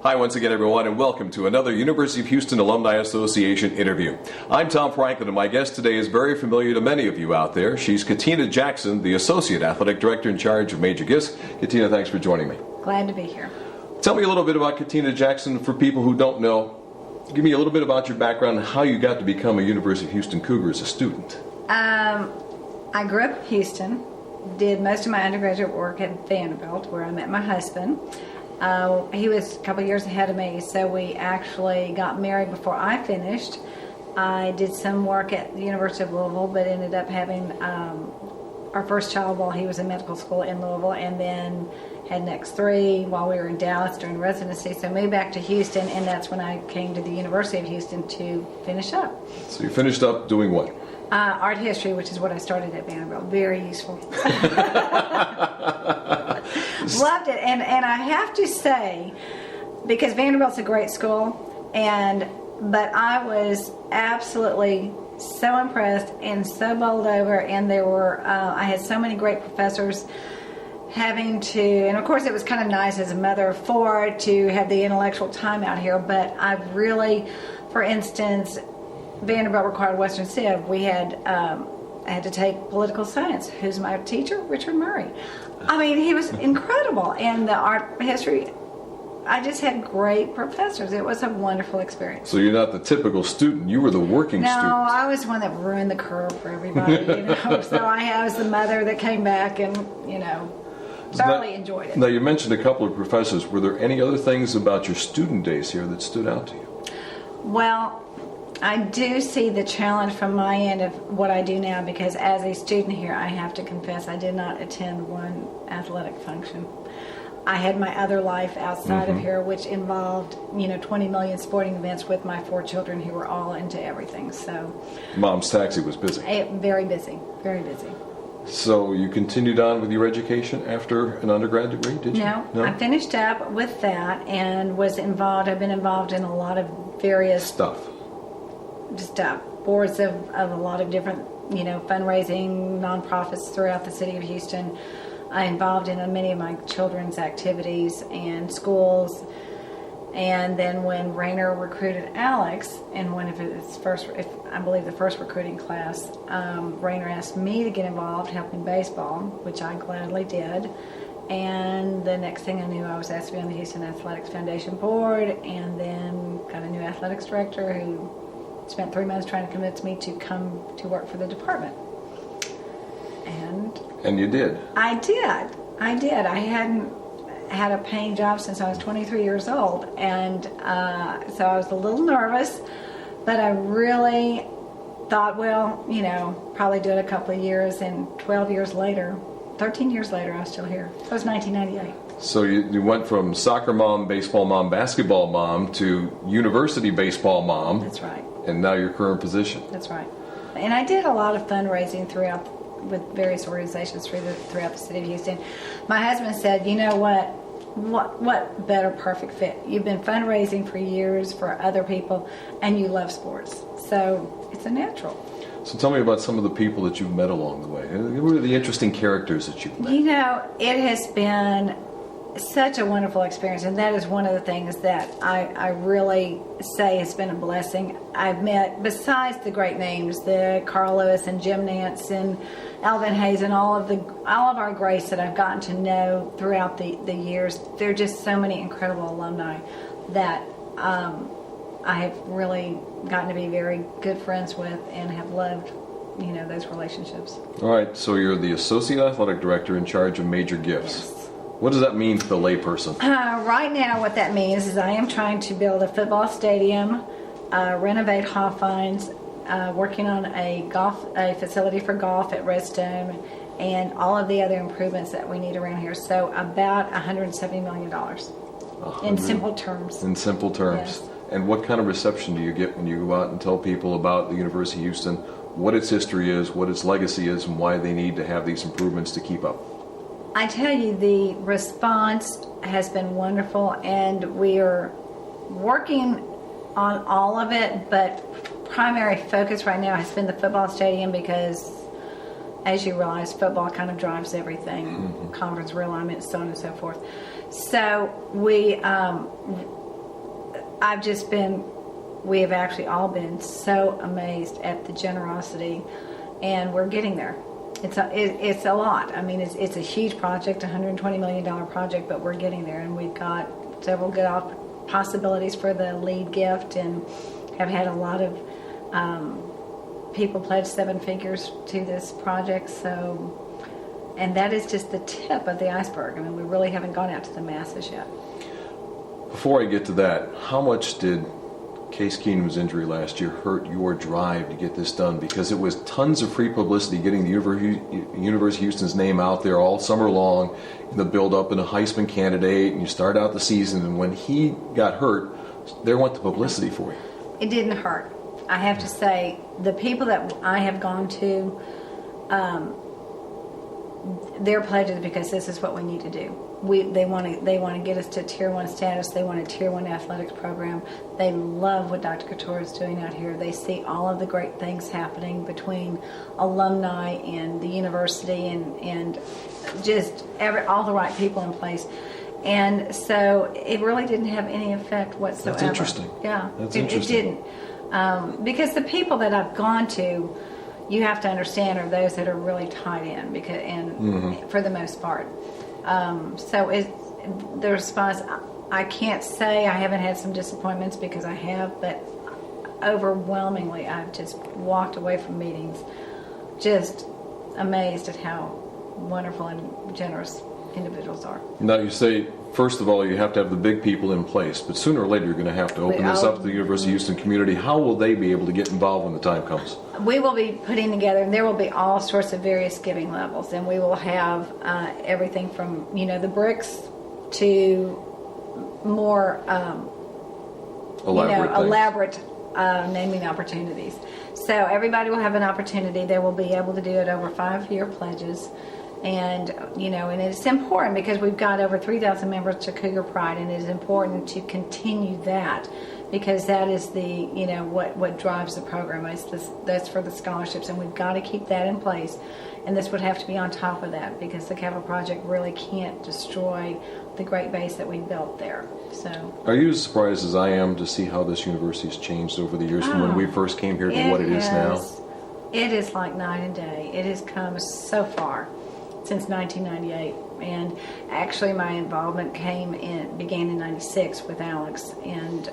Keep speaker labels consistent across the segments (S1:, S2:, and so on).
S1: Hi once again, everyone, and welcome to another University of Houston Alumni Association interview. I'm Tom Franklin, and my guest today is very familiar to many of you out there. She's Katina Jackson, the Associate Athletic Director in charge of Major Gifts. Katina, thanks for joining me.
S2: Glad to be here.
S1: Tell me a little bit about Katina Jackson for people who don't know. Give me a little bit about your background and how you got to become a University of Houston Cougar as a student.
S2: I grew up in Houston, did most of my undergraduate work at Vanderbilt, where I met my husband. He was a couple years ahead of me, so we actually got married before I finished. I did some work at the University of Louisville, but ended up having our first child while he was in medical school in Louisville, and then had next three while we were in Dallas during residency. So moved back to Houston, and that's when I came to the University of Houston to finish up.
S1: So you finished up doing what?
S2: Art history, which is what I started at Vanderbilt. Very useful. Loved it, and I have to say, because Vanderbilt's a great school, but I was absolutely so impressed and so bowled over, and there were I had so many great professors and of course it was kind of nice as a mother of four to have the intellectual time out here, but I really, for instance, Vanderbilt required Western Civ. We had I had to take political science. Who's my teacher? Richard Murray. I mean, he was incredible. And the art history, I just had great professors. It was a wonderful experience.
S1: So you're not the typical student. You were the working student.
S2: No, I was one that ruined the curve for everybody. So I was the mother that came back and, thoroughly enjoyed it.
S1: Now, you mentioned a couple of professors. Were there any other things about your student days here that stood out to you?
S2: Well, I do see the challenge from my end of what I do now, because as a student here, I have to confess I did not attend one athletic function. I had my other life outside of here, which involved, 20 million sporting events with my four children who were all into everything. So,
S1: Mom's taxi was busy.
S2: Very busy, very busy.
S1: So you continued on with your education after an undergrad degree, did you?
S2: No, I finished up with that and I've been involved in a lot of various
S1: stuff.
S2: Just boards of a lot of different, fundraising nonprofits throughout the city of Houston. I involved in many of my children's activities and schools. And then when Rayner recruited Alex in one of his I believe the first recruiting class, Rayner asked me to get involved helping baseball, which I gladly did. And the next thing I knew, I was asked to be on the Houston Athletics Foundation board, and then got a new athletics director who spent 3 months trying to convince me to come to work for the department.
S1: And you did?
S2: I did. I hadn't had a paying job since I was 23 years old, and so I was a little nervous, but I really thought, probably do it a couple of years, and 13 years later, I was still here. It was 1998.
S1: So you went from soccer mom, baseball mom, basketball mom to university baseball mom.
S2: That's right.
S1: And now your current position.
S2: That's right. And I did a lot of fundraising with various organizations throughout the city of Houston. My husband said, you know what better perfect fit? You've been fundraising for years for other people, and you love sports. So it's a natural.
S1: So tell me about some of the people that you've met along the way. What are the interesting characters that you've met?
S2: It has been such a wonderful experience, and that is one of the things that I really say has been a blessing. I've met, besides the great names, the Carl Lewis and Jim Nance and Alvin Hayes and all of our greats that I've gotten to know throughout the years. There are just so many incredible alumni that I have really gotten to be very good friends with and have loved, those relationships.
S1: All right, so you're the Associate Athletic Director in charge of Major Gifts.
S2: Yes.
S1: What does that mean to the layperson?
S2: Right now, what that means is I am trying to build a football stadium, renovate Hawthines, working on a facility for golf at Redstone, and all of the other improvements that we need around here. So about $170 million in simple terms.
S1: In simple terms.
S2: Yes.
S1: And what kind of reception do you get when you go out and tell people about the University of Houston, what its history is, what its legacy is, and why they need to have these improvements to keep up?
S2: I tell you, the response has been wonderful, and we are working on all of it, but primary focus right now has been the football stadium because, as you realize, football kind of drives everything, conference realignment, so on and so forth. So we we have actually all been so amazed at the generosity, and we're getting there. It's a lot. I mean, it's a huge project, $120 million project, but we're getting there, and we've got several good possibilities for the lead gift, and have had a lot of people pledge 7 figures to this project. So, and that is just the tip of the iceberg. I mean, we really haven't gone out to the masses yet.
S1: Before I get to that, how much did Case Keenum's injury last year hurt your drive to get this done? Because it was tons of free publicity getting the University of Houston's name out there all summer long in the build-up and a Heisman candidate, and you start out the season, and when he got hurt, there went the publicity for you. It
S2: didn't hurt. I have to say, the people that I have gone to, their pledges because this is what we need to do. They want to get us to Tier 1 status. They want a Tier 1 athletics program. They love what Dr. Couture is doing out here. They see all of the great things happening between alumni and the university and just all the right people in place. And so it really didn't have any effect whatsoever.
S1: That's interesting.
S2: Yeah,
S1: That's interesting.
S2: It didn't. Because the people that I've gone to, you have to understand, are those that are really tied in, for the most part. So the response, I can't say I haven't had some disappointments, because I have, but overwhelmingly I've just walked away from meetings just amazed at how wonderful and generous individuals are.
S1: Now you say, first of all, you have to have the big people in place, but sooner or later you're going to have to open this up to the University of Houston community. How will they be able to get involved when the time comes?
S2: We will be putting together, and there will be all sorts of various giving levels, and we will have everything from, the bricks to more elaborate naming opportunities. So everybody will have an opportunity. They will be able to do it over 5-year pledges. And, and it's important because we've got over 3,000 members to Cougar Pride, and it is important to continue that, because that is the, what drives the program. That's for the scholarships, and we've got to keep that in place. And this would have to be on top of that, because the Capital Project really can't destroy the great base that we built there. So, are you as surprised as I am to see how this university has changed over the years from when we first came here to what it is now? It is like night and day. It has come so far since 1998, and actually my involvement began in 96 with Alex, and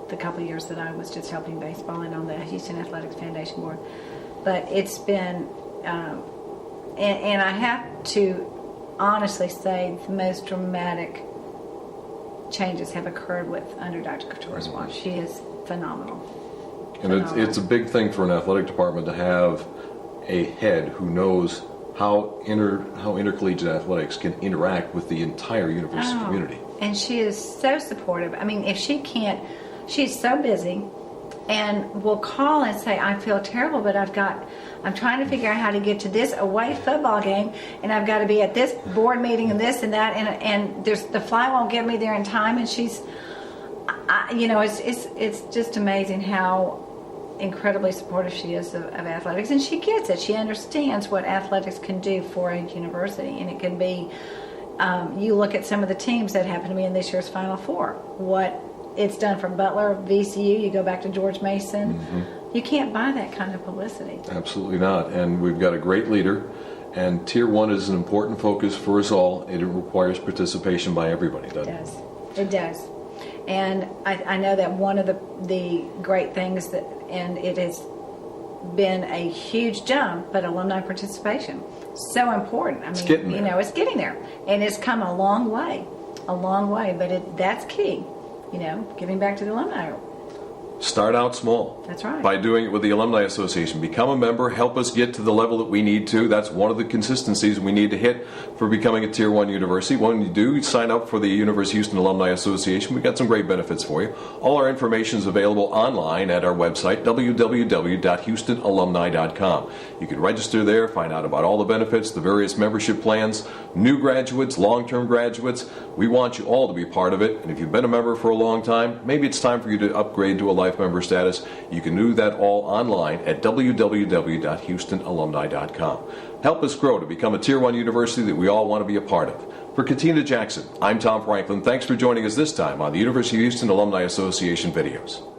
S2: the couple of years that I was just helping baseball and on the Houston Athletics Foundation board. But it's been, and I have to honestly say, the most dramatic changes have occurred under Dr. Couture's watch. She is phenomenal. And it's a big thing for an athletic department to have a head who knows how intercollegiate athletics can interact with the entire university community. And she is so supportive. I mean, if she can't, she's so busy, and will call and say, I feel terrible, but I'm trying to figure out how to get to this away football game, and I've got to be at this board meeting and this and that, and the flight won't get me there in time. And she's, it's just amazing how incredibly supportive she is of athletics, and she gets it. She understands what athletics can do for a university, and it can be, you look at some of the teams that happen to be in this year's Final Four, what it's done for Butler, VCU, you go back to George Mason. You can't buy that kind of publicity. Absolutely not. And we've got a great leader, and Tier 1 is an important focus for us all. It requires participation by everybody, doesn't it? It does. And I know that one of the great things and it has been a huge jump, but alumni participation, so important. I mean, it's getting there. It's getting there, and it's come a long way, but that's key, giving back to the alumni. Start out small. That's right. By doing it with the Alumni Association. Become a member. Help us get to the level that we need to. That's one of the consistencies we need to hit for becoming a Tier 1 university. When you do, sign up for the University of Houston Alumni Association. We've got some great benefits for you. All our information is available online at our website, www.houstonalumni.com. You can register there, find out about all the benefits, the various membership plans, new graduates, long-term graduates. We want you all to be part of it. And if you've been a member for a long time, maybe it's time for you to upgrade to a life member status. You can do that all online at www.houstonalumni.com. Help us grow to become a Tier 1 university that we all want to be a part of.
S1: For Katina Jackson, I'm Tom Franklin. Thanks for joining us this time on the University of Houston Alumni Association videos.